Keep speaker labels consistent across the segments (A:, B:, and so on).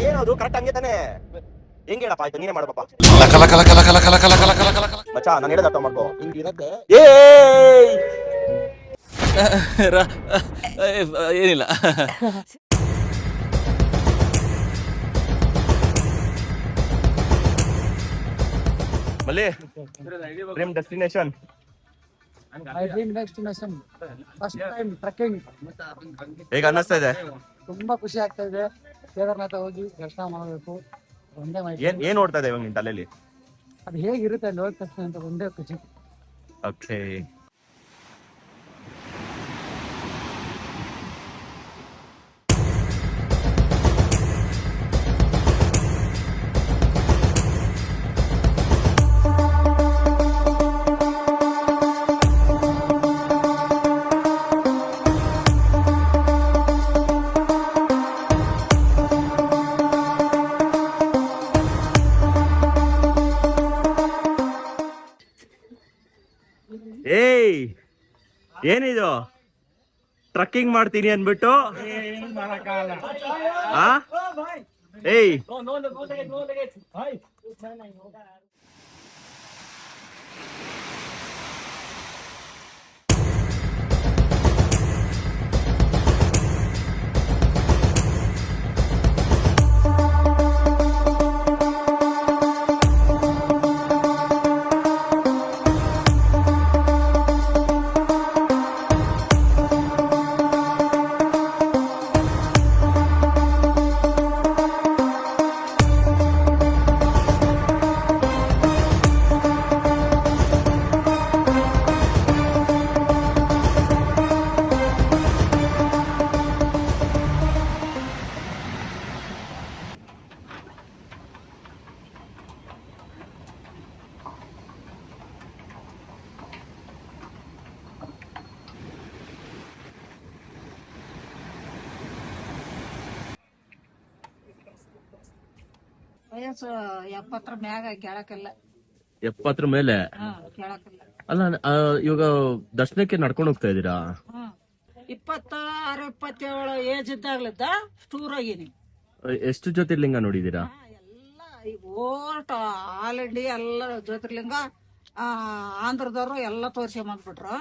A: ಏನದು ಕರೆಕ್ಟ್ ಹಂಗೆ ತಾನೆ ಹೆಂಗ್ ಹೇಳಪ್ಪ ಆಯ್ತು ನೀನೇ ಮಾಡಪ್ಪ ಮಚ್ಚಾ ನಾನು ಹೇಳೋದು ಅರ್ಥ ಮಾಡ್ಕೋ ಹಿಂಗಿರತ್ತೆ
B: ಏನಿಲ್ಲ.
A: ಮಲ್ಲಿ dream destination
C: My dream destination first time trekking.
A: ಹೇಗ ಅನ್ನಿಸ್ತಾ ಇದೆ?
C: ತುಂಬಾ ಖುಷಿ ಆಗ್ತಾ ಇದೆ. ಕೇದಾರನಾಥ ಹೋಗಿ ದರ್ಶನ ಮಾಡಬೇಕು ಒಂದೇ
A: ಏನ್ ಏನ್ ನೋಡ್ತಾ ಇದೆ ಇವಾಗ ನಿನ್ ತಲೆಯಲ್ಲಿ?
C: ಅದು ಹೇಗಿರುತ್ತೆ ಅಲ್ಲಿ ಹೋದ ತಕ್ಷಣ ಅಂತ ಒಂದೇ ಖುಷಿ.
A: ಓಕೆ ಏಯ್ ಏನಿದು ಟ್ರಕ್ಕಿಂಗ್ ಮಾಡ್ತೀನಿ ಅನ್ಬಿಟ್ಟು ಏಯ್
D: ವಯಸ್ಸು 70 ಮ್ಯಾಗ ಕೇಳಕ್ಕಿಲ್ಲ.
B: 70 ಮೇಲೆ?
D: ಕೇಳಕ್ಕಿಲ್ಲ.
B: ಅಲ್ಲ ಇವಾಗ ದರ್ಶನಕ್ಕೆ ನಡ್ಕೊಂಡು ಹೋಗ್ತಾ ಇದೀರಾ?
D: 26, 27 ಏಜ್ ಇದ್ದಾಗ್ಲಿದ್ದ ಟೂರ್ ಹೋಗಿನಿ.
B: ಎಷ್ಟು ಜ್ಯೋತಿರ್ಲಿಂಗ ನೋಡಿದೀರಾ?
D: ಎಲ್ಲ ಈಗ ಓಟ್ ಆಲ್ ಇಂಡಿಯಾ ಎಲ್ಲ ಜ್ಯೋತಿರ್ಲಿಂಗ ಆಂಧ್ರದವ್ರು ಎಲ್ಲ ತೋರ್ಸ್ಕೊಂಬಂದ್ಬಿಟ್ರು.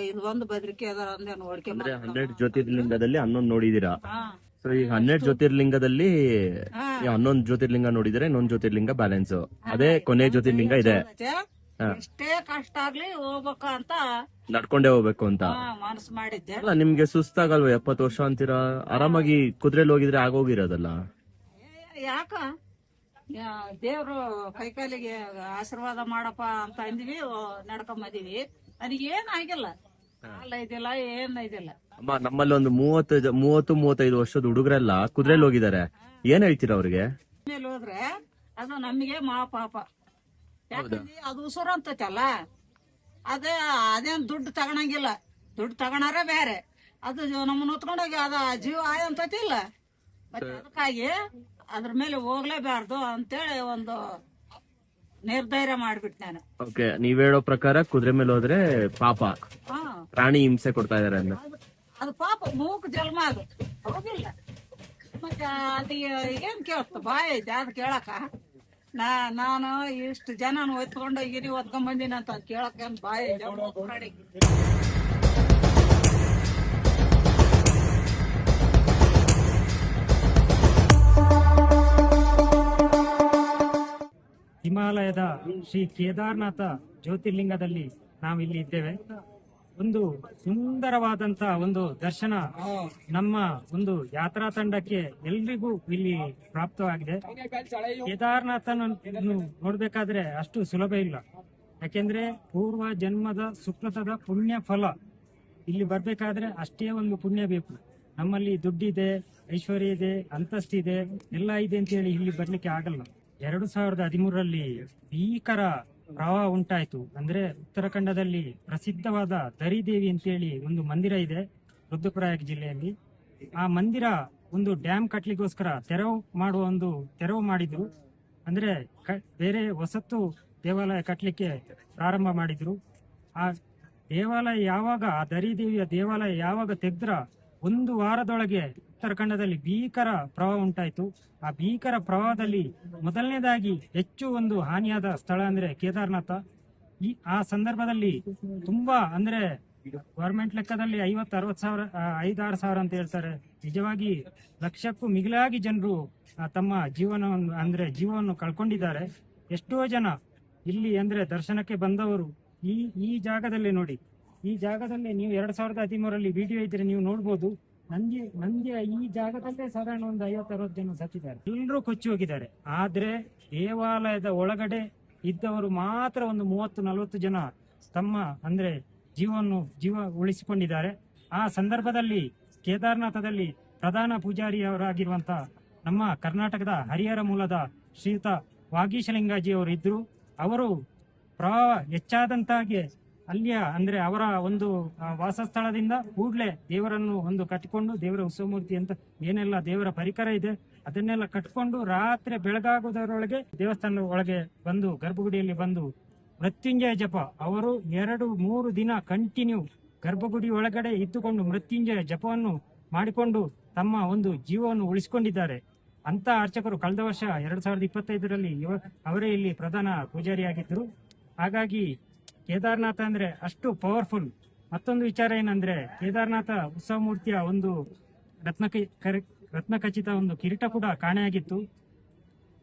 D: ಇದು ಒಂದು ಬದ್ರಿಕೆ ಅದಾರ ಅಂದೇ ನೋಡ್ಕೊಂಡ್
B: 100 ಜ್ಯೋತಿರ್ಲಿಂಗದಲ್ಲಿ 11 ನೋಡಿದೀರಾ? ಸೊ ಈಗ 12 ಜ್ಯೋತಿರ್ಲಿಂಗದಲ್ಲಿ 11 ಜ್ಯೋತಿರ್ಲಿಂಗ ನೋಡಿದ್ರೆ ಇನ್ನೊಂದು ಜ್ಯೋತಿರ್ಲಿಂಗ ಬ್ಯಾಲೆನ್ಸ್, ಅದೇ ಕೊನೆ ಜ್ಯೋತಿರ್ಲಿಂಗ ಇದೆ.
D: ಎಷ್ಟೇ ಕಷ್ಟ ಆಗ್ಲಿ ಹೋಗ್ಬೇಕ ಅಂತ
B: ನಡ್ಕೊಂಡೇ ಹೋಗ್ಬೇಕು ಅಂತ
D: ಮನಸ್ಸು ಮಾಡಿದ್ದೆ.
B: ಅಲ್ಲ ನಿಮ್ಗೆ ಸುಸ್ತಾಗಲ್ವ? 70 ವರ್ಷ ಅಂತೀರಾ, ಆರಾಮಾಗಿ ಕುದುರೆಲಿ ಹೋಗಿದ್ರೆ ಆಗೋಗಿರೋದಲ್ಲ.
D: ಯಾಕ ದೇವ್ರು ಕೈಕಾಲಿಗೆ ಆಶೀರ್ವಾದ ಮಾಡಪ್ಪ ಅಂತ ಅಂದಿವಿ, ನಡ್ಕೊಂಡ್ ಬಂದಿವಿ. ನನಗೇನ್ ಆಗಿಲ್ಲ, ಅಲ್ಲ ಇದಿಲ್ಲ ಏನ್ ಇದಿಲ್ಲ.
B: ಅಮ್ಮ ನಮ್ಮಲ್ಲಿ ಒಂದು 30-35 ವರ್ಷದ ಹುಡುಗರೆಲ್ಲ ಕುದುರೆಲಿ ಹೋಗಿದ್ದಾರೆ, ಏನ್ ಹೇಳ್ತೀರಾ ಅವ್ರಿಗೆ?
D: ಮೇಲೆ ಹೋದ್ರೆ ಅದು ನಮಗೆ ಪಾಪ. ಯಾಕಂದ್ರೆ ಅದು ಉಸುರು ಅಂತೈತಲ್ಲ, ಅದೇನ್ ದುಡ್ಡು ತಗೊಳಂಗಿಲ್ಲ. ದುಡ್ಡು ತಗೊಳಾರೆ ಬೇರೆ, ಅದು ನಮ್ಮನ್ನ ಹೊತ್ಕೊಂಡೋಗಿ ಅದ ಜೀವ ಆಯ ಅಂತೈತಿ ಇಲ್ಲ. ಮತ್ತೆ ಅದಕ್ಕಾಗಿ ಅದ್ರ ಮೇಲೆ ಹೋಗ್ಲೇಬಾರ್ದು ಅಂತೇಳಿ ಒಂದು ನಿರ್ಧಾರ ಮಾಡ್ಬಿಟ್ಟು ನಾನು.
B: ಓಕೆ, ನೀವ್ ಹೇಳೋ ಪ್ರಕಾರ ಕುದುರೆ ಮೇಲೆ ಹೋದ್ರೆ ಪಾಪ, ಪ್ರಾಣಿ ಹಿಂಸೆ ಕೊಡ್ತಾ ಇದಾರೆ ಅಂದ್ರೆ
D: ಅದು ಪಾಪ, ಮೂಕ್ ಜನ್ಮ ಅದು, ಹೋಗಿಲ್ಲ. ಮತ್ತೆ ಅದು ಏನ್ ಕೇಳ್ತ ಬಾಯ್ ಐತೆ ಅದು ಕೇಳಕ. ನಾನು ಇಷ್ಟು ಜನ ಒತ್ಕೊಂಡೋಗಿನಿ, ಒತ್ಕೊಂಡ್ ಬಂದಿನಿ ಅಂತ ಕೇಳಕ ಬಾಯ್ ಐತೆ.
C: ಹಿಮಾಲಯದ ಶ್ರೀ ಕೇದಾರನಾಥ ಜ್ಯೋತಿರ್ಲಿಂಗದಲ್ಲಿ ನಾವಿಲ್ಲಿ ಇದ್ದೇವೆ. ಒಂದು ಸುಂದರವಾದಂತ ಒಂದು ದರ್ಶನ ನಮ್ಮ ಒಂದು ಯಾತ್ರಾ ತಂಡಕ್ಕೆ ಎಲ್ರಿಗೂ ಇಲ್ಲಿ ಪ್ರಾಪ್ತವಾಗಿದೆ. ಕೇದಾರನಾಥನನ್ನು ನೋಡ್ಬೇಕಾದ್ರೆ ಅಷ್ಟು ಸುಲಭ ಇಲ್ಲ, ಯಾಕೆಂದ್ರೆ ಪೂರ್ವ ಜನ್ಮದ ಸುಕೃತದ ಪುಣ್ಯ ಫಲ. ಇಲ್ಲಿ ಬರ್ಬೇಕಾದ್ರೆ ಅಷ್ಟೇ ಒಂದು ಪುಣ್ಯ ಬೇಕು. ನಮ್ಮಲ್ಲಿ ದುಡ್ಡಿದೆ, ಐಶ್ವರ್ಯ ಇದೆ, ಅಂತಸ್ತಿದೆ, ಎಲ್ಲ ಇದೆ ಅಂತ ಹೇಳಿ ಇಲ್ಲಿ ಬರ್ಲಿಕ್ಕೆ ಆಗಲ್ಲ. 2013ರಲ್ಲಿ ಭೀಕರ ಪ್ರವಾಹ ಉಂಟಾಯ್ತು. ಅಂದ್ರೆ ಉತ್ತರಾಖಂಡದಲ್ಲಿ ಪ್ರಸಿದ್ಧವಾದ ದರಿದೇವಿ ಅಂತೇಳಿ ಒಂದು ಮಂದಿರ ಇದೆ ರುದ್ರಪ್ರಯಾಗ್ ಜಿಲ್ಲೆಯಲ್ಲಿ. ಆ ಮಂದಿರ ಒಂದು ಡ್ಯಾಮ್ ಕಟ್ಲಿಗೋಸ್ಕರ ತೆರವು ಮಾಡಿದ್ರು. ಅಂದ್ರೆ ಬೇರೆ ಹೊಸತ್ತು ದೇವಾಲಯ ಕಟ್ಲಿಕ್ಕೆ ಪ್ರಾರಂಭ ಮಾಡಿದ್ರು. ಆ ದೇವಾಲಯ ಯಾವಾಗ, ಆ ದರಿದೇವಿಯ ದೇವಾಲಯ ಯಾವಾಗ ತೆಗೆದ್ರ ಒಂದು ವಾರದೊಳಗೆ ಉತ್ತರಾಖಂಡದಲ್ಲಿ ಭೀಕರ ಪ್ರವಾಹ ಉಂಟಾಯಿತು. ಆ ಭೀಕರ ಪ್ರವಾಹದಲ್ಲಿ ಮೊದಲನೇದಾಗಿ ಹೆಚ್ಚು ಒಂದು ಹಾನಿಯಾದ ಸ್ಥಳ ಅಂದ್ರೆ ಕೇದಾರ್ನಾಥ. ಆ ಸಂದರ್ಭದಲ್ಲಿ ತುಂಬಾ ಅಂದ್ರೆ ಗವರ್ಮೆಂಟ್ ಲೆಕ್ಕದಲ್ಲಿ 50-60 ಸಾವಿರ 5-6 ಸಾವಿರ ಅಂತ ಹೇಳ್ತಾರೆ. ನಿಜವಾಗಿ ಲಕ್ಷಕ್ಕೂ ಮಿಗಿಲಾಗಿ ಜನರು ತಮ್ಮ ಜೀವವನ್ನು ಕಳ್ಕೊಂಡಿದ್ದಾರೆ. ಎಷ್ಟೋ ಜನ ಇಲ್ಲಿ ಅಂದ್ರೆ ದರ್ಶನಕ್ಕೆ ಬಂದವರು ಈ ಜಾಗದಲ್ಲಿ ನೋಡಿ, ಈ ಜಾಗದಲ್ಲಿ ನೀವು 2013 ವಿಡಿಯೋ ಇದ್ರೆ ನೀವು ನೋಡ್ಬೋದು. ನಂದಿಯ ಈ ಜಾಗದಲ್ಲೇ ಸಾಧಾರಣ ಒಂದು 50-60 ಜನ ಸತ್ತಿದ್ದಾರೆ. ಎಲ್ಲರೂ ಕೊಚ್ಚಿ ಹೋಗಿದ್ದಾರೆ. ಆದ್ರೆ ದೇವಾಲಯದ ಒಳಗಡೆ ಇದ್ದವರು ಮಾತ್ರ ಒಂದು 30-40 ಜನ ತಮ್ಮ ಅಂದ್ರೆ ಜೀವ ಉಳಿಸಿಕೊಂಡಿದ್ದಾರೆ. ಆ ಸಂದರ್ಭದಲ್ಲಿ ಕೇದಾರನಾಥದಲ್ಲಿ ಪ್ರಧಾನ ಪೂಜಾರಿಯವರಾಗಿರುವಂತ ನಮ್ಮ ಕರ್ನಾಟಕದ ಹರಿಹರ ಮೂಲದ ಶ್ರೀಯುತ ವಾಗೀಶಲಿಂಗಾಜಿ ಅವರು ಇದ್ರು. ಅವರು ಪ್ರವಾಹ ಹೆಚ್ಚಾದಂತಾಗಿ ಅಲ್ಲಿಯ ಅಂದ್ರೆ ಅವರ ಒಂದು ವಾಸಸ್ಥಳದಿಂದ ಕೂಡಲೇ ದೇವರನ್ನು ಒಂದು ಕಟ್ಟಿಕೊಂಡು, ದೇವರ ಉತ್ಸವ ಮೂರ್ತಿ ಅಂತ ಏನೆಲ್ಲ ದೇವರ ಪರಿಕರ ಇದೆ ಅದನ್ನೆಲ್ಲ ಕಟ್ಕೊಂಡು ರಾತ್ರಿ ಬೆಳಗಾಗುವುದರೊಳಗೆ ದೇವಸ್ಥಾನದ ಒಳಗೆ ಬಂದು ಗರ್ಭಗುಡಿಯಲ್ಲಿ ಬಂದು ಮೃತ್ಯುಂಜಯ ಜಪ ಅವರು 2-3 ದಿನ ಕಂಟಿನ್ಯೂ ಗರ್ಭಗುಡಿ ಒಳಗಡೆ ಇದ್ದುಕೊಂಡು ಮೃತ್ಯುಂಜಯ ಜಪವನ್ನು ಮಾಡಿಕೊಂಡು ತಮ್ಮ ಒಂದು ಜೀವವನ್ನು ಉಳಿಸಿಕೊಂಡಿದ್ದಾರೆ. ಅಂತ ಅರ್ಚಕರು ಕಳೆದ ವರ್ಷ 2025ರಲ್ಲಿ ಅವರೇ ಇಲ್ಲಿ ಪ್ರಧಾನ ಪೂಜಾರಿಯಾಗಿದ್ದರು. ಹಾಗಾಗಿ ಕೇದಾರನಾಥ ಅಂದ್ರೆ ಅಷ್ಟು ಪವರ್ಫುಲ್. ಮತ್ತೊಂದು ವಿಚಾರ ಏನಂದ್ರೆ ಕೇದಾರನಾಥ ಉತ್ಸವ ಮೂರ್ತಿಯ ಒಂದು ರತ್ನಖಚಿತ ಒಂದು ಕಿರೀಟ ಕೂಡ ಕಾಣೆಯಾಗಿತ್ತು.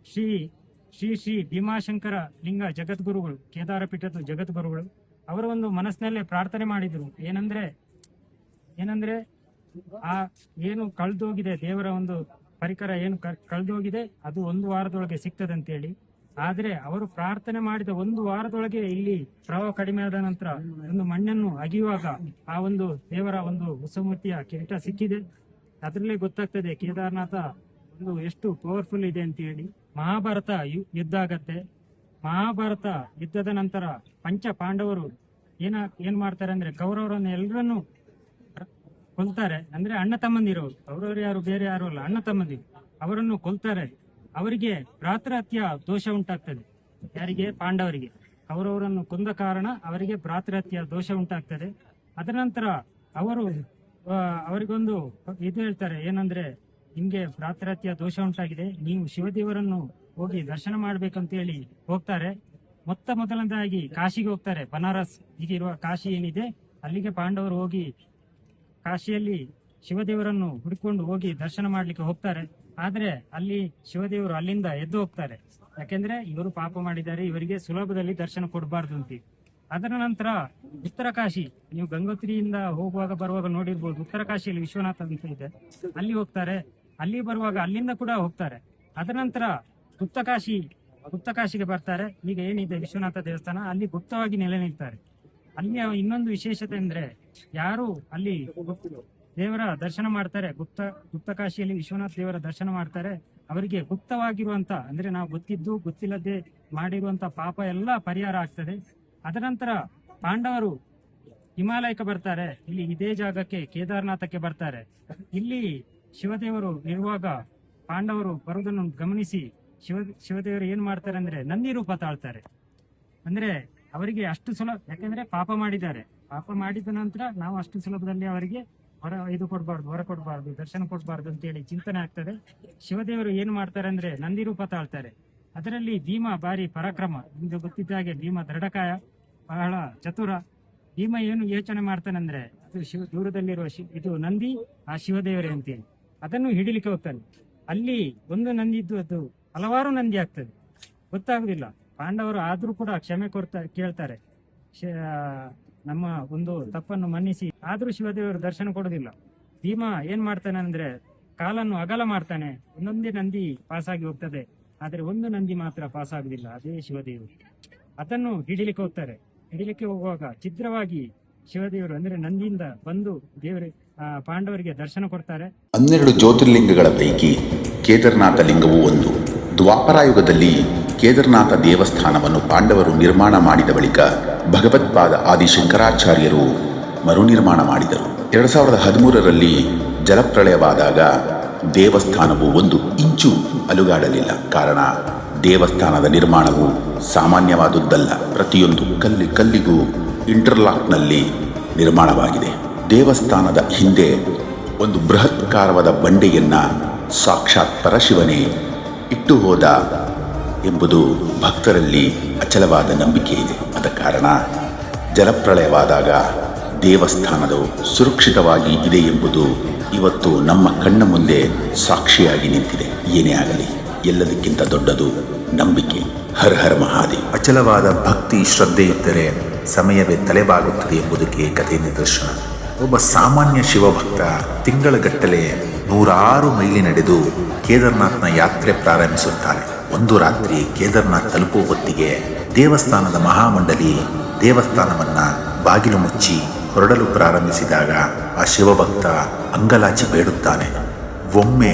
C: ಶ್ರೀ ಭೀಮಾಶಂಕರ ಲಿಂಗ ಜಗದ್ಗುರುಗಳು, ಕೇದಾರ ಪೀಠದ ಜಗದ್ಗುರುಗಳು ಅವರ ಒಂದು ಮನಸ್ಸಿನಲ್ಲೇ ಪ್ರಾರ್ಥನೆ ಮಾಡಿದ್ರು. ಏನಂದ್ರೆ ಆ ಏನು ಕಳೆದೋಗಿದೆ ದೇವರ ಒಂದು ಪರಿಕರ ಏನು ಕಳೆದೋಗಿದೆ ಅದು 1 ವಾರದೊಳಗೆ ಸಿಗ್ತದೆ ಅಂತೇಳಿ. ಆದ್ರೆ ಅವರು ಪ್ರಾರ್ಥನೆ ಮಾಡಿದ 1 ವಾರದೊಳಗೆ ಇಲ್ಲಿ ಪ್ರವಾಹ ಕಡಿಮೆ ಆದ ನಂತರ ಒಂದು ಮಣ್ಣನ್ನು ಅಗಿಯುವಾಗ ಆ ಒಂದು ದೇವರ ಒಂದು ಉತ್ಸವಮೂರ್ತಿಯ ಕಿರೀಟ ಸಿಕ್ಕಿದೆ. ಅದರಲ್ಲೇ ಗೊತ್ತಾಗ್ತದೆ ಕೇದಾರನಾಥ ಒಂದು ಎಷ್ಟು ಪವರ್ಫುಲ್ ಇದೆ ಅಂತ ಹೇಳಿ. ಮಹಾಭಾರತ ಯುದ್ಧ ಆಗತ್ತೆ. ಮಹಾಭಾರತ ಯುದ್ಧದ ನಂತರ ಪಂಚ ಪಾಂಡವರು ಏನ್ ಮಾಡ್ತಾರೆ ಅಂದ್ರೆ ಕೌರವರನ್ನು ಎಲ್ಲರನ್ನು ಕೊಲ್ತಾರೆ. ಅಂದ್ರೆ ಅಣ್ಣ ತಮ್ಮಂದಿರೋರು, ಕೌರವರು ಯಾರು ಬೇರೆ ಯಾರು ಅಲ್ಲ, ಅಣ್ಣ ತಮ್ಮಂದಿರು. ಅವರನ್ನು ಕೊಲ್ತಾರೆ. ಅವರಿಗೆ ಭ್ರಾತೃಹತ್ಯ ದೋಷ ಉಂಟಾಗ್ತದೆ. ಯಾರಿಗೆ? ಪಾಂಡವರಿಗೆ. ಕೌರವರನ್ನು ಕೊಂದ ಕಾರಣ ಅವರಿಗೆ ಭ್ರಾತೃಹತ್ಯ ದೋಷ ಉಂಟಾಗ್ತದೆ. ಅದರ ನಂತರ ಅವರಿಗೊಂದು ಇದು ಹೇಳ್ತಾರೆ, ಏನಂದ್ರೆ ನಿಮ್ಗೆ ಭ್ರಾತೃಹತ್ಯ ದೋಷ ಉಂಟಾಗಿದೆ, ನೀವು ಶಿವದೇವರನ್ನು ಹೋಗಿ ದರ್ಶನ ಮಾಡ್ಬೇಕಂತ ಹೇಳಿ ಹೋಗ್ತಾರೆ. ಮೊದಲನೇದಾಗಿ ಕಾಶಿಗೆ ಹೋಗ್ತಾರೆ. ಬನಾರಸ್ ಈಗಿರುವ ಕಾಶಿ ಏನಿದೆ ಅಲ್ಲಿಗೆ ಪಾಂಡವರು ಹೋಗಿ ಕಾಶಿಯಲ್ಲಿ ಶಿವದೇವರನ್ನು ಹುಡುಕೊಂಡು ಹೋಗಿ ದರ್ಶನ ಮಾಡ್ಲಿಕ್ಕೆ ಹೋಗ್ತಾರೆ. ಆದ್ರೆ ಅಲ್ಲಿ ಶಿವದೇವರು ಅಲ್ಲಿಂದ ಎದ್ದು ಹೋಗ್ತಾರೆ. ಯಾಕೆಂದ್ರೆ ಇವರು ಪಾಪ ಮಾಡಿದ್ದಾರೆ, ಇವರಿಗೆ ಸುಲಭದಲ್ಲಿ ದರ್ಶನ ಕೊಡಬಾರ್ದು ಅಂತ. ಅದರ ನಂತರ ಉತ್ತರ ಕಾಶಿ, ನೀವು ಗಂಗೋತ್ರಿಯಿಂದ ಹೋಗುವಾಗ ಬರುವಾಗ ನೋಡಿರ್ಬೋದು, ಉತ್ತರ ಕಾಶಿಯಲ್ಲಿ ವಿಶ್ವನಾಥ ಅಂತ ಇದೆ, ಅಲ್ಲಿ ಹೋಗ್ತಾರೆ. ಅಲ್ಲಿ ಬರುವಾಗ ಅಲ್ಲಿಂದ ಕೂಡ ಹೋಗ್ತಾರೆ. ಅದರ ನಂತರ ಗುಪ್ತ ಕಾಶಿಗೆ ಬರ್ತಾರೆ. ಈಗ ಏನಿದೆ ವಿಶ್ವನಾಥ ದೇವಸ್ಥಾನ, ಅಲ್ಲಿ ಗುಪ್ತವಾಗಿ ನೆಲೆ ನಿಲ್ತಾರೆ. ಅಲ್ಲಿ ಇನ್ನೊಂದು ವಿಶೇಷತೆ ಅಂದ್ರೆ ಯಾರು ಅಲ್ಲಿ ದೇವರ ದರ್ಶನ ಮಾಡ್ತಾರೆ, ಗುಪ್ತ ಕಾಶಿಯಲ್ಲಿ ವಿಶ್ವನಾಥ ದೇವರ ದರ್ಶನ ಮಾಡ್ತಾರೆ, ಅವರಿಗೆ ಗುಪ್ತವಾಗಿರುವಂತ ಅಂದ್ರೆ ನಾವು ಗೊತ್ತಿಲ್ಲದೆ ಮಾಡಿರುವಂತ ಪಾಪ ಎಲ್ಲ ಪರಿಹಾರ ಆಗ್ತದೆ. ಅದರ ನಂತರ ಪಾಂಡವರು ಹಿಮಾಲಯಕ್ಕೆ ಬರ್ತಾರೆ. ಇಲ್ಲಿ ಇದೇ ಜಾಗಕ್ಕೆ ಕೇದಾರನಾಥಕ್ಕೆ ಬರ್ತಾರೆ. ಇಲ್ಲಿ ಶಿವದೇವರು ಇರುವಾಗ ಪಾಂಡವರು ಬರುವುದನ್ನು ಗಮನಿಸಿ ಶಿವದೇವರು ಏನ್ ಮಾಡ್ತಾರೆ ಅಂದ್ರೆ ನಂದಿ ರೂಪ ತಾಳ್ತಾರೆ. ಅಂದ್ರೆ ಅವರಿಗೆ ಅಷ್ಟು ಸುಲಭ, ಯಾಕಂದ್ರೆ ಪಾಪ ಮಾಡಿದ್ದಾರೆ. ಪಾಪ ಮಾಡಿದ ನಂತರ ನಾವು ಅಷ್ಟು ಸುಲಭದಲ್ಲಿ ಅವರಿಗೆ ಹೊರ ಕೊಡಬಾರ್ದು, ದರ್ಶನ ಕೊಡಬಾರ್ದು ಅಂತೇಳಿ ಚಿಂತನೆ ಆಗ್ತದೆ. ಶಿವದೇವರು ಏನ್ ಮಾಡ್ತಾರೆ ಅಂದ್ರೆ ನಂದಿ ರೂಪ ತಾಳ್ತಾರೆ. ಅದರಲ್ಲಿ ಭೀಮ ಭಾರಿ ಪರಾಕ್ರಮ. ನಿಮ್ಗೆ ಗೊತ್ತಿದ್ದ ಹಾಗೆ ಭೀಮ ದೃಢಕಾಯ, ಬಹಳ ಚತುರ. ಭೀಮ ಏನು ಯೋಚನೆ ಮಾಡ್ತಾನೆ ಅಂದ್ರೆ ಅದು ದೂರದಲ್ಲಿರುವ ಇದು ನಂದಿ, ಆ ಶಿವದೇವರೇ ಅಂತೇಳಿ ಅದನ್ನು ಹಿಡಿಲಿಕ್ಕೆ ಹೋಗ್ತಾನೆ. ಅಲ್ಲಿ ಒಂದು ನಂದಿ ಇದ್ದು ಅದು ಹಲವಾರು ನಂದಿ ಆಗ್ತದೆ, ಗೊತ್ತಾಗುದಿಲ್ಲ. ಪಾಂಡವರು ಆದ್ರೂ ಕೂಡ ಕ್ಷಮೆ ಕೇಳ್ತಾರೆ, ನಮ್ಮ ಒಂದು ತಪ್ಪನ್ನು ಮನ್ನಿಸಿ. ಆದ್ರೂ ಶಿವದೇವರು ದರ್ಶನ ಕೊಡುದಿಲ್ಲ. ಭೀಮ ಏನ್ ಮಾಡ್ತಾನೆ ಅಂದ್ರೆ ಕಾಲನ್ನು ಅಗಲ ಮಾಡ್ತಾನೆ. ಒಂದೊಂದೇ ನಂದಿ ಪಾಸಾಗಿ ಹೋಗ್ತದೆ, ಆದ್ರೆ ಒಂದು ನಂದಿ ಮಾತ್ರ ಪಾಸ್ ಆಗುದಿಲ್ಲ, ಅದೇ ಶಿವದೇವರು. ಅದನ್ನು ಹಿಡಿಲಿಕ್ಕೆ ಹೋಗ್ತಾರೆ. ಹಿಡಿಲಿಕ್ಕೆ ಹೋಗುವಾಗ ಛಿದ್ರವಾಗಿ ಶಿವದೇವರು ಅಂದ್ರೆ ನಂದಿಯಿಂದ ಬಂದು ಪಾಂಡವರಿಗೆ ದರ್ಶನ ಕೊಡ್ತಾರೆ.
E: 12 ಜ್ಯೋತಿರ್ಲಿಂಗಗಳ ಪೈಕಿ ಕೇದಾರನಾಥ ಲಿಂಗವು ಒಂದು. ದ್ವಾಪರಾಯುಗದಲ್ಲಿ ಕೇದಾರನಾಥ ದೇವಸ್ಥಾನವನ್ನು ಪಾಂಡವರು ನಿರ್ಮಾಣ ಮಾಡಿದ ಬಳಿಕ ಭಗವತ್ಪಾದ ಆದಿಶಂಕರಾಚಾರ್ಯರು ಮರುನಿರ್ಮಾಣ ಮಾಡಿದರು. 2013ರಲ್ಲಿ ಜಲಪ್ರಳಯವಾದಾಗ ದೇವಸ್ಥಾನವು 1 ಇಂಚು ಅಲುಗಾಡಲಿಲ್ಲ. ಕಾರಣ ದೇವಸ್ಥಾನದ ನಿರ್ಮಾಣವು ಸಾಮಾನ್ಯವಾದುದಲ್ಲ. ಪ್ರತಿಯೊಂದು ಕಲ್ಲಿಗೂ ಇಂಟರ್ಲಾಕ್ನಲ್ಲಿ ನಿರ್ಮಾಣವಾಗಿದೆ. ದೇವಸ್ಥಾನದ ಹಿಂದೆ ಒಂದು ಬೃಹತ್ಕಾರವಾದ ಬಂಡೆಯನ್ನ ಸಾಕ್ಷಾತ್ ಪರಶಿವನೇ ಇಟ್ಟು ಹೋದ ಎಂಬುದು ಭಕ್ತರಲ್ಲಿ ಅಚಲವಾದ ನಂಬಿಕೆ ಇದೆ. ಆದ ಕಾರಣ ಜಲಪ್ರಳಯವಾದಾಗ ದೇವಸ್ಥಾನವು ಸುರಕ್ಷಿತವಾಗಿ ಇದೆ ಎಂಬುದು ಇವತ್ತು ನಮ್ಮ ಕಣ್ಣ ಮುಂದೆ ಸಾಕ್ಷಿಯಾಗಿ ನಿಂತಿದೆ. ಏನೇ ಆಗಲಿ, ಎಲ್ಲದಕ್ಕಿಂತ ದೊಡ್ಡದು ನಂಬಿಕೆ. ಹರ ಹರ ಮಹಾದೇವ್. ಅಚಲವಾದ ಭಕ್ತಿ ಶ್ರದ್ಧೆ ಇದ್ದರೆ ಸಮಯವೇ ತಲೆಬಾಗುತ್ತದೆ ಎಂಬುದಕ್ಕೆ ಕಥೆ ನಿದರ್ಶನ. ಒಬ್ಬ ಸಾಮಾನ್ಯ ಶಿವಭಕ್ತ ತಿಂಗಳಗಟ್ಟಲೆ 106 ಮೈಲಿ ನಡೆದು ಕೇದಾರ್ನಾಥ್ನ ಯಾತ್ರೆ ಪ್ರಾರಂಭಿಸುತ್ತಾರೆ. ಒಂದು ರಾತ್ರಿ ಕೇದಾರ್ನಾಥ್ ತಲುಪುವ ಹೊತ್ತಿಗೆ ದೇವಸ್ಥಾನದ ಮಹಾಮಂಡಲಿ ದೇವಸ್ಥಾನವನ್ನ ಬಾಗಿಲು ಮುಚ್ಚಿ ಹೊರಡಲು ಪ್ರಾರಂಭಿಸಿದಾಗ ಆ ಶಿವಭಕ್ತ ಅಂಗಲಾಚಿ ಬೇಡುತ್ತಾನೆ. ಒಮ್ಮೆ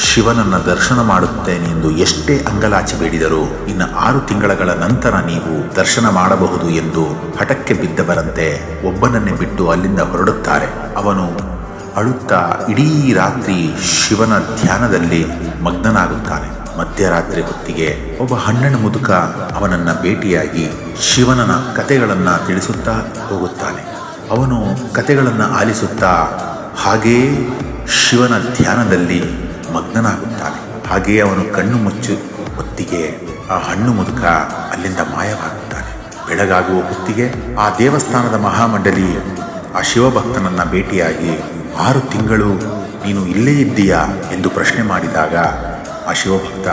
E: ಶಿವನನ್ನ ದರ್ಶನ ಮಾಡುತ್ತೇನೆ ಎಂದು ಎಷ್ಟೇ ಅಂಗಲಾಚಿ ಬೇಡಿದರೂ ಇನ್ನು 6 ತಿಂಗಳ ನಂತರ ನೀವು ದರ್ಶನ ಮಾಡಬಹುದು ಎಂದು ಹಠಕ್ಕೆ ಬಿದ್ದವರಂತೆ ಒಬ್ಬನನ್ನೇ ಬಿಟ್ಟು ಅಲ್ಲಿಂದ ಹೊರಡುತ್ತಾರೆ. ಅವನು ಅಳುತ್ತಾ ಇಡೀ ರಾತ್ರಿ ಶಿವನ ಧ್ಯಾನದಲ್ಲಿ ಮಗ್ನನಾಗುತ್ತಾನೆ. ಮಧ್ಯರಾತ್ರಿ ಹೊತ್ತಿಗೆ ಒಬ್ಬ ಹಣ್ಣಿನ ಮುದುಕ ಅವನನ್ನ ಭೇಟಿಯಾಗಿ ಶಿವನನ ಕಥೆಗಳನ್ನ ತಿಳಿಸುತ್ತಾ ಹೋಗುತ್ತಾನೆ. ಅವನು ಕಥೆಗಳನ್ನ ಆಲಿಸುತ್ತಾ ಹಾಗೇ ಶಿವನ ಧ್ಯಾನದಲ್ಲಿ ಮಗ್ನನಾಗುತ್ತಾನೆ. ಹಾಗೆಯೇ ಅವನು ಕಣ್ಣು ಮುಚ್ಚು ಹೊತ್ತಿಗೆ ಆ ಹಣ್ಣು ಮುದುಕ ಅಲ್ಲಿಂದ ಮಾಯವಾಗುತ್ತಾನೆ. ಬೆಳಗಾಗುವ ಹೊತ್ತಿಗೆ ಆ ದೇವಸ್ಥಾನದ ಮಹಾಮಂಡಲಿ ಆ ಶಿವಭಕ್ತನನ್ನ ಭೇಟಿಯಾಗಿ 6 ತಿಂಗಳು ನೀನು ಇಲ್ಲೇ ಇದ್ದೀಯಾ ಎಂದು ಪ್ರಶ್ನೆ ಮಾಡಿದಾಗ ಆ ಶಿವಭಕ್ತ,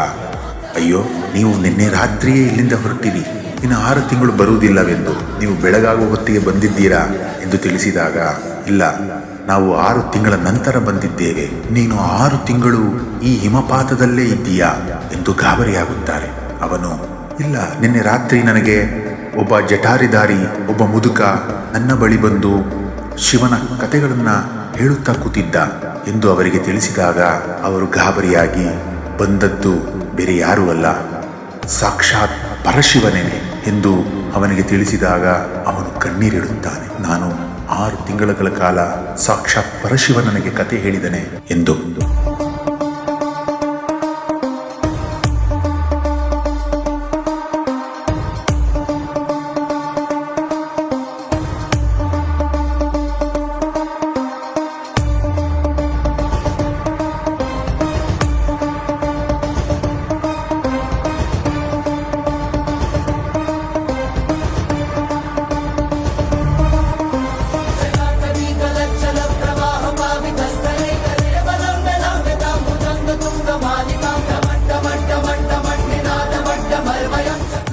E: ಅಯ್ಯೋ, ನೀವು ನಿನ್ನೆ ರಾತ್ರಿಯೇ ಇಲ್ಲಿಂದ ಹೊರಟಿರಿ, ಇನ್ನು 6 ತಿಂಗಳು ಬರುವುದಿಲ್ಲವೆಂದು ನೀವು ಬೆಳಗಾಗುವ ಹೊತ್ತಿಗೆ ಬಂದಿದ್ದೀರಾ ಎಂದು ತಿಳಿಸಿದಾಗ, ಇಲ್ಲ, ನಾವು 6 ತಿಂಗಳ ನಂತರ ಬಂದಿದ್ದೇವೆ, ನೀನು 6 ತಿಂಗಳು ಈ ಹಿಮಪಾತದಲ್ಲೇ ಇದ್ದೀಯಾ ಎಂದು ಗಾಬರಿಯಾಗುತ್ತಾರೆ. ಅವನು, ಇಲ್ಲ, ನಿನ್ನೆ ರಾತ್ರಿ ನನಗೆ ಒಬ್ಬ ಜಟಾರಿದಾರಿ ಒಬ್ಬ ಮುದುಕ ನನ್ನ ಬಳಿ ಬಂದು ಶಿವನ ಕಥೆಗಳನ್ನ ಹೇಳುತ್ತಾ ಕೂತಿದ್ದ ಎಂದು ಅವರಿಗೆ ತಿಳಿಸಿದಾಗ ಅವರು ಗಾಬರಿಯಾಗಿ, ಬಂದದ್ದು ಬೇರೆ ಯಾರೂ ಅಲ್ಲ, ಸಾಕ್ಷಾತ್ ಪರಶಿವನೇನೆ ಎಂದು ಅವನಿಗೆ ತಿಳಿಸಿದಾಗ ಅವನು ಕಣ್ಣೀರಿಡುತ್ತಾನೆ. ನಾನು 6 ತಿಂಗಳ ಕಾಲ ಸಾಕ್ಷಾತ್ ಪರಶಿವ ನನಗೆ ಕತೆ ಹೇಳಿದನೆ ಎಂದು.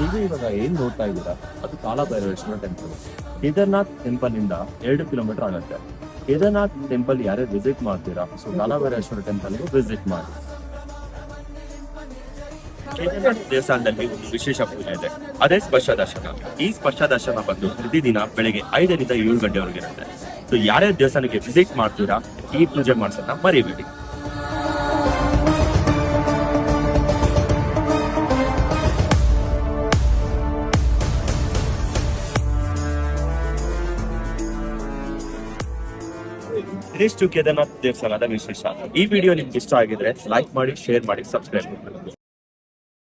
B: ನೀವು ಇವಾಗ ಏನ್ ನೋಡ್ತಾ ಇದ್ದೀರಾ ಅದು ಕಾಲಭೈರವೇಶ್ವರ ಟೆಂಪಲ್. ಕೇದಾರ್ನಾಥ್ ಟೆಂಪಲ್ ಇಂದ 2 ಕಿಲೋಮೀಟರ್ ಆಗುತ್ತೆ. ಕೇದಾರ್ನಾಥ್ ಟೆಂಪಲ್ ಯಾರೇ ವಿಸಿಟ್ ಮಾಡ್ತೀರಾ, ಸೊ ಕಾಲಭೈರವೇಶ್ವರ ಟೆಂಪಲ್ ವಿಸಿಟ್ ಮಾಡಿ. ಕೇದಾರ್ನಾಥ್ ದೇವಸ್ಥಾನದಲ್ಲಿ ಒಂದು ವಿಶೇಷ ಪೂಜೆ ಇದೆ, ಅದೇ ಸ್ಪರ್ಶ ದರ್ಶನ. ಈ ಸ್ಪರ್ಶ ದರ್ಶನ ಬಂದು ಪ್ರತಿದಿನ ಬೆಳಗ್ಗೆ 5 ರಿಂದ 7 ಗಂಟೆವರೆಗೆ ಇರುತ್ತೆ. ಸೊ ಯಾರೇ ದೇವಸ್ಥಾನಕ್ಕೆ ವಿಸಿಟ್ ಮಾಡ್ತೀರಾ ಈ ಪೂಜೆ ಮಾಡ್ಸೋಣ ಮರಿಬೇಡಿ. ಇದಿಷ್ಟು ಕೇದಾರ್ನಾಥ್ ದೇವಸ್ಥಾನದ ವಿಶೇಷ. ಈ ವಿಡಿಯೋ ನಿಮ್ಗೆ ಇಷ್ಟ ಆಗಿದ್ರೆ ಲೈಕ್ ಮಾಡಿ, ಶೇರ್ ಮಾಡಿ, ಸಬ್ಸ್ಕ್ರೈಬ್ ಮಾಡಿ.